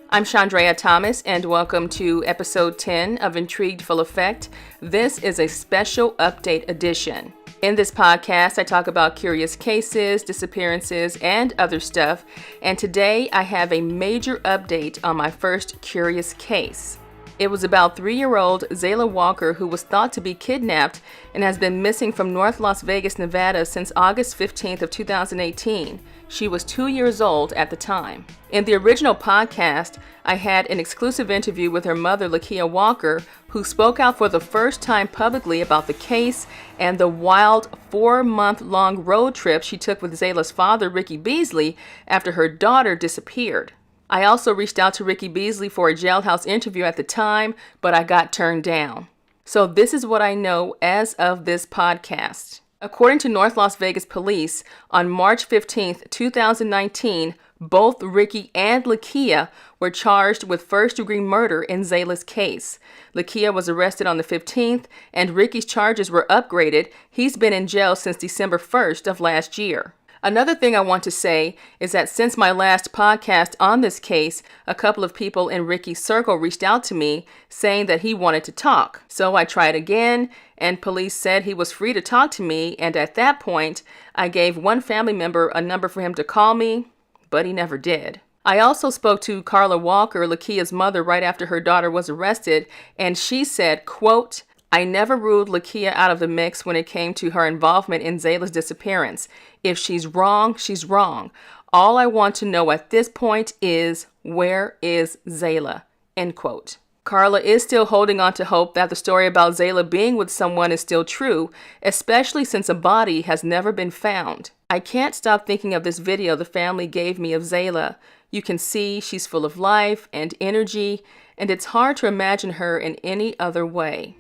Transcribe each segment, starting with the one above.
I'm Chandrea Thomas, and welcome to episode 10 of Intrigued Full Effect. This is a special update edition. In this podcast, I talk about curious cases, disappearances, and other stuff. And today, I have a major update on my first curious case. It was about 3-year-old Zaela Walker, who was thought to be kidnapped and has been missing from North Las Vegas, Nevada since August 15th of 2018. She was 2 years old at the time. In the original podcast, I had an exclusive interview with her mother, Lakeia Walker, who spoke out for the first time publicly about the case and the wild 4-month-long road trip she took with Zaela's father, Ricky Beasley, after her daughter disappeared. I also reached out to Ricky Beasley for a jailhouse interview at the time, but I got turned down. So this is what I know as of this podcast. According to North Las Vegas police, on March 15th, 2019, both Ricky and Lakeia were charged with first-degree murder in Zaela's case. Lakeia was arrested on the 15th, and Ricky's charges were upgraded. He's been in jail since December 1st of last year. Another thing I want to say is that since my last podcast on this case, a couple of people in Ricky's circle reached out to me saying that he wanted to talk. So I tried again, and police said he was free to talk to me, and at that point, I gave one family member a number for him to call me, but he never did. I also spoke to Carla Walker, Lakeia's mother, right after her daughter was arrested, and she said, quote, "I never ruled Lakeia out of the mix when it came to her involvement in Zaela's disappearance. If she's wrong, she's wrong. All I want to know at this point is, where is Zaela?" End quote. Carla is still holding on to hope that the story about Zaela being with someone is still true, especially since a body has never been found. I can't stop thinking of this video the family gave me of Zaela. You can see she's full of life and energy, and it's hard to imagine her in any other way.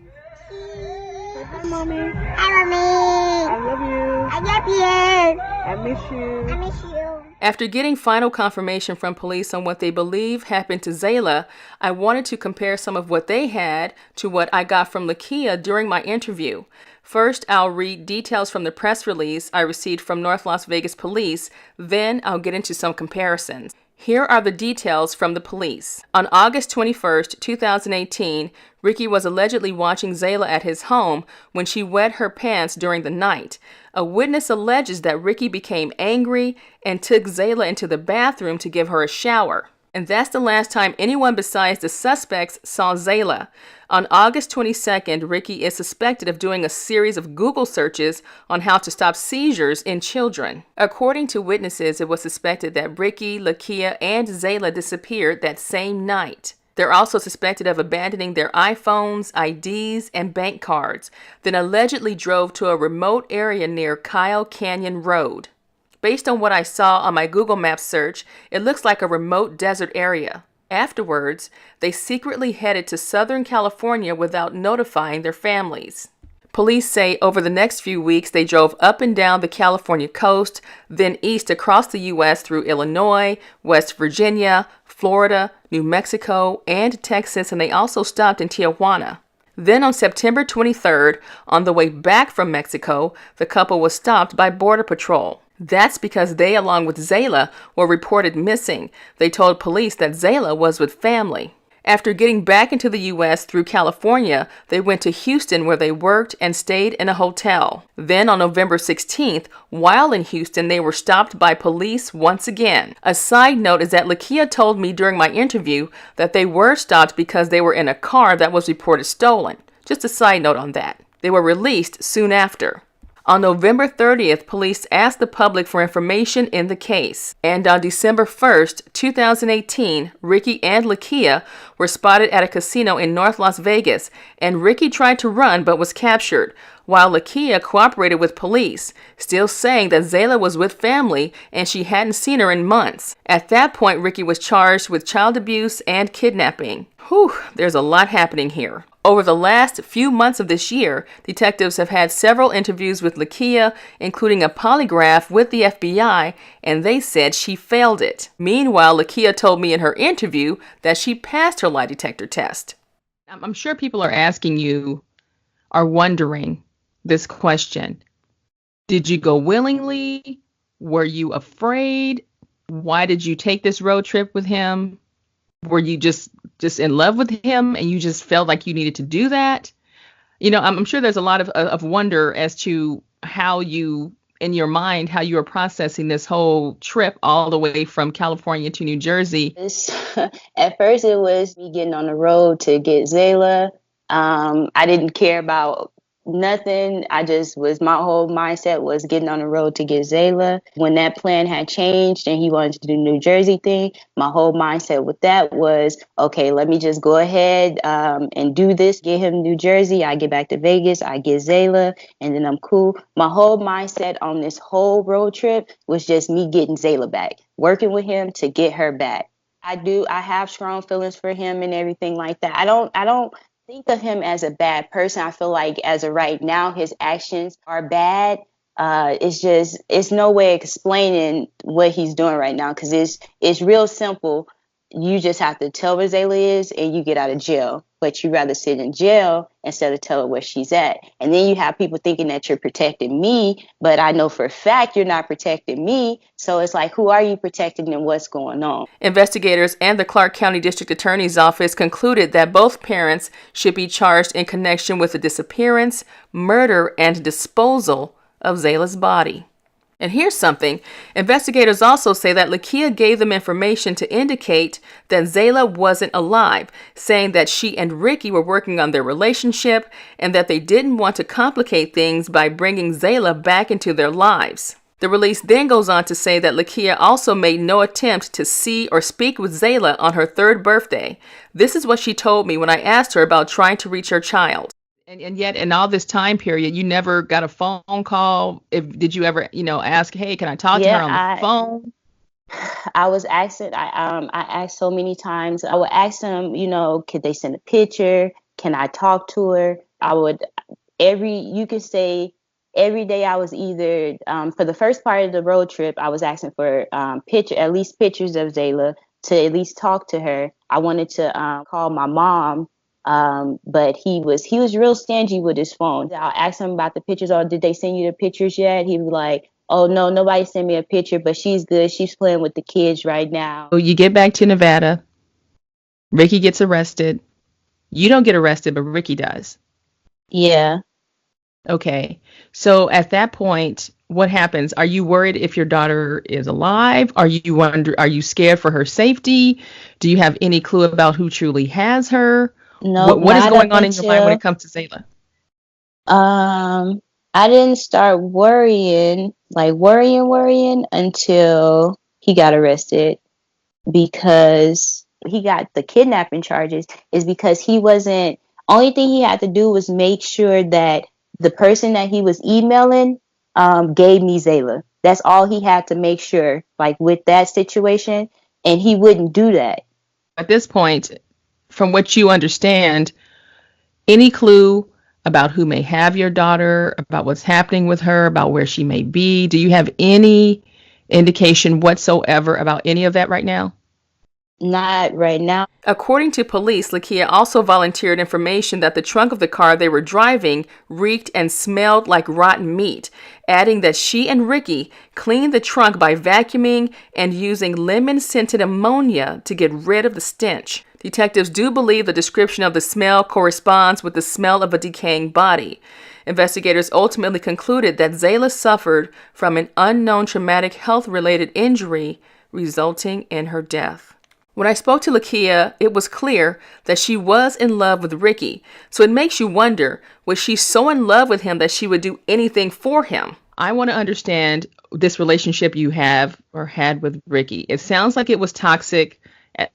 Hi, Mommy. Hi, Mommy. I love you. I love you. I miss you. I miss you. After getting final confirmation from police on what they believe happened to Zaela, I wanted to compare some of what they had to what I got from Lakeia during my interview. First, I'll read details from the press release I received from North Las Vegas police, then I'll get into some comparisons. Here are the details from the police. On August 21st, 2018, Ricky was allegedly watching Zaela at his home when she wet her pants during the night. A witness alleges that Ricky became angry and took Zaela into the bathroom to give her a shower. And that's the last time anyone besides the suspects saw Zaela. On August 22nd, Ricky is suspected of doing a series of Google searches on how to stop seizures in children. According to witnesses, it was suspected that Ricky, Lakeia, and Zaela disappeared that same night. They're also suspected of abandoning their iPhones, IDs, and bank cards, then allegedly drove to a remote area near Kyle Canyon Road. Based on what I saw on my Google Maps search, it looks like a remote desert area. Afterwards, they secretly headed to Southern California without notifying their families. Police say over the next few weeks, they drove up and down the California coast, then east across the U.S. through Illinois, West Virginia, Florida, New Mexico, and Texas, and they also stopped in Tijuana. Then on September 23rd, on the way back from Mexico, the couple was stopped by Border Patrol. That's because they, along with Zaela, were reported missing. They told police that Zaela was with family. After getting back into the U.S. through California, they went to Houston where they worked and stayed in a hotel. Then on November 16th, while in Houston, they were stopped by police once again. A side note is that Lakeia told me during my interview that they were stopped because they were in a car that was reported stolen. Just a side note on that. They were released soon after. On November 30th, police asked the public for information in the case. And on December 1st, 2018, Ricky and Lakeia were spotted at a casino in North Las Vegas, and Ricky tried to run but was captured, while Lakeia cooperated with police, still saying that Zaela was with family and she hadn't seen her in months. At that point, Ricky was charged with child abuse and kidnapping. Whew, there's a lot happening here. Over the last few months of this year, detectives have had several interviews with Lakeia, including a polygraph with the FBI, and they said she failed it. Meanwhile, Lakeia told me in her interview that she passed her lie detector test. I'm sure people are wondering this question. Did you go willingly? Were you afraid? Why did you take this road trip with him? Were you just in love with him and you just felt like you needed to do that? I'm sure there's a lot of wonder as to how you, in your mind, how you are processing this whole trip all the way from California to New Jersey. At first, it was me getting on the road to get Zaela. I didn't care about nothing. My whole mindset was getting on the road to get Zaela. When that plan had changed and he wanted to do the New Jersey thing, my whole mindset with that was, okay, let me just go ahead and do this, get him New Jersey. I get back to Vegas, I get Zaela, and then I'm cool. My whole mindset on this whole road trip was just me getting Zaela back, working with him to get her back. I have strong feelings for him and everything like that. I don't think of him as a bad person. I feel like as of right now, his actions are bad. It's no way explaining what he's doing right now, because it's real simple. You just have to tell where Zayla is and you get out of jail. But you rather sit in jail instead of tell her where she's at. And then you have people thinking that you're protecting me, but I know for a fact you're not protecting me. So it's like, who are you protecting and what's going on? Investigators and the Clark County District Attorney's Office concluded that both parents should be charged in connection with the disappearance, murder, and disposal of Zayla's body. And here's something. Investigators also say that Lakeia gave them information to indicate that Zaela wasn't alive, saying that she and Ricky were working on their relationship and that they didn't want to complicate things by bringing Zaela back into their lives. The release then goes on to say that Lakeia also made no attempt to see or speak with Zaela on her third birthday. This is what she told me when I asked her about trying to reach her child. And yet, in all this time period, you never got a phone call. Did you ever, ask, hey, can I talk to her on the phone? I was asking. I asked so many times. I would ask them, could they send a picture? Can I talk to her? I would you could say every day. I was either for the first part of the road trip, I was asking for at least pictures of Zaela, to at least talk to her. I wanted to call my mom. But he was real stingy with his phone. I'll ask him about the pictures. Or did they send you the pictures yet? He was like, oh no, nobody sent me a picture, but she's good. She's playing with the kids right now. So you get back to Nevada. Ricky gets arrested. You don't get arrested, but Ricky does. Yeah. Okay. So at that point, what happens? Are you worried if your daughter is alive? Are you scared for her safety? Do you have any clue about who truly has her? No. What is going on in your mind when it comes to Zaela? I didn't start worrying until he got arrested, because he got the kidnapping charges. Is because he wasn't. Only thing he had to do was make sure that the person that he was emailing gave me Zaela. That's all he had to make sure, like with that situation, and he wouldn't do that. At this point, from what you understand, any clue about who may have your daughter, about what's happening with her, about where she may be? Do you have any indication whatsoever about any of that right now? Not right now. According to police, Lakeia also volunteered information that the trunk of the car they were driving reeked and smelled like rotten meat, adding that she and Ricky cleaned the trunk by vacuuming and using lemon-scented ammonia to get rid of the stench. Detectives do believe the description of the smell corresponds with the smell of a decaying body. Investigators ultimately concluded that Zaela suffered from an unknown traumatic health-related injury resulting in her death. When I spoke to Lakeia, it was clear that she was in love with Ricky. So it makes you wonder, was she so in love with him that she would do anything for him? I want to understand this relationship you have or had with Ricky. It sounds like it was toxic,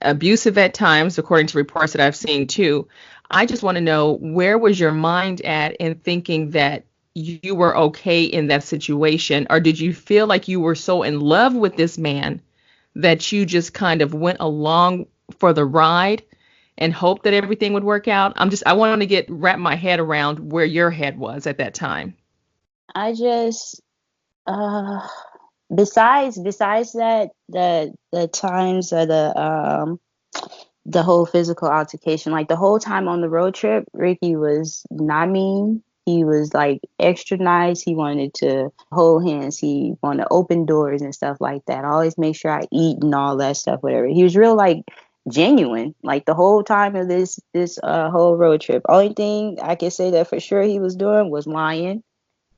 abusive at times, according to reports that I've seen too. I just want to know, where was your mind at in thinking that you were okay in that situation? Or did you feel like you were so in love with this man that you just kind of went along for the ride and hoped that everything would work out? I want to wrap my head around where your head was at that time. I just, besides that, the times of the whole physical altercation, like the whole time on the road trip, Ricky was not mean. He was like extra nice. He wanted to hold hands. He wanted to open doors and stuff like that. I always make sure I eat and all that stuff, whatever. He was real like genuine. Like the whole time of this whole road trip, only thing I can say that for sure he was doing was lying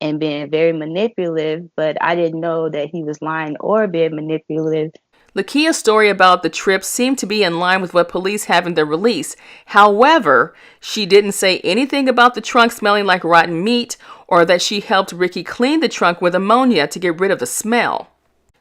and being very manipulative, but I didn't know that he was lying or being manipulative. Lakeia's story about the trip seemed to be in line with what police have in their release. However, she didn't say anything about the trunk smelling like rotten meat or that she helped Ricky clean the trunk with ammonia to get rid of the smell.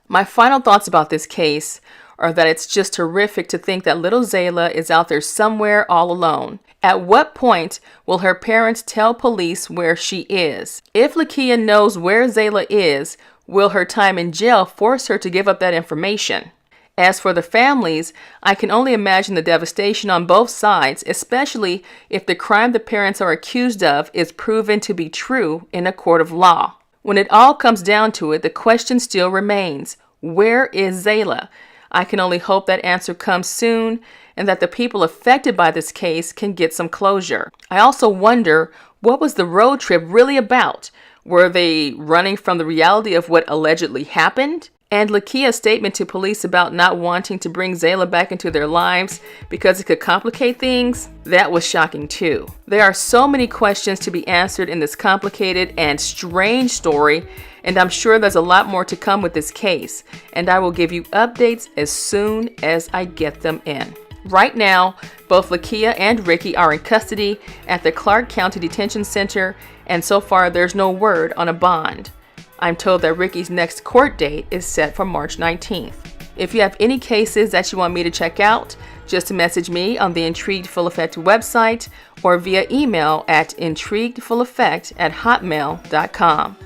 My final thoughts about this case are that it's just horrific to think that little Zaela is out there somewhere all alone. At what point will her parents tell police where she is? If Lakeia knows where Zaela is, will her time in jail force her to give up that information? As for the families, I can only imagine the devastation on both sides, especially if the crime the parents are accused of is proven to be true in a court of law. When it all comes down to it, the question still remains, where is Zaela? I can only hope that answer comes soon and that the people affected by this case can get some closure. I also wonder, what was the road trip really about? Were they running from the reality of what allegedly happened? And Lakeia's statement to police about not wanting to bring Zaela back into their lives because it could complicate things, that was shocking too. There are so many questions to be answered in this complicated and strange story, and I'm sure there's a lot more to come with this case, and I will give you updates as soon as I get them in. Right now, both Lakeia and Ricky are in custody at the Clark County Detention Center, and so far there's no word on a bond. I'm told that Ricky's next court date is set for March 19th. If you have any cases that you want me to check out, just message me on the Intrigued Full Effect website or via email at intriguedfulleffect@hotmail.com.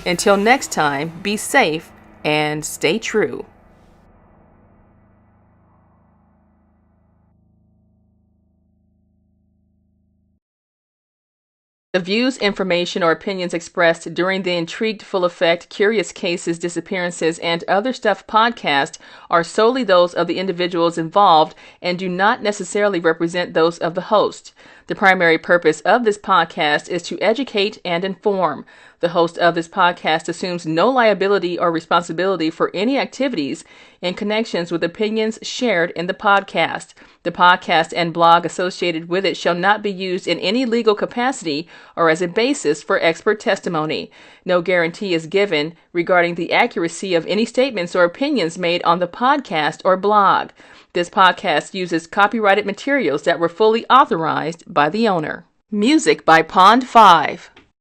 Until next time, be safe and stay true. The views, information, or opinions expressed during the Intrigued Full Effect, Curious Cases, Disappearances, and Other Stuff podcast are solely those of the individuals involved and do not necessarily represent those of the host. The primary purpose of this podcast is to educate and inform. The host of this podcast assumes no liability or responsibility for any activities in connections with opinions shared in the podcast. The podcast and blog associated with it shall not be used in any legal capacity or as a basis for expert testimony. No guarantee is given regarding the accuracy of any statements or opinions made on the podcast or blog. This podcast uses copyrighted materials that were fully authorized by the owner. Music by Pond 5.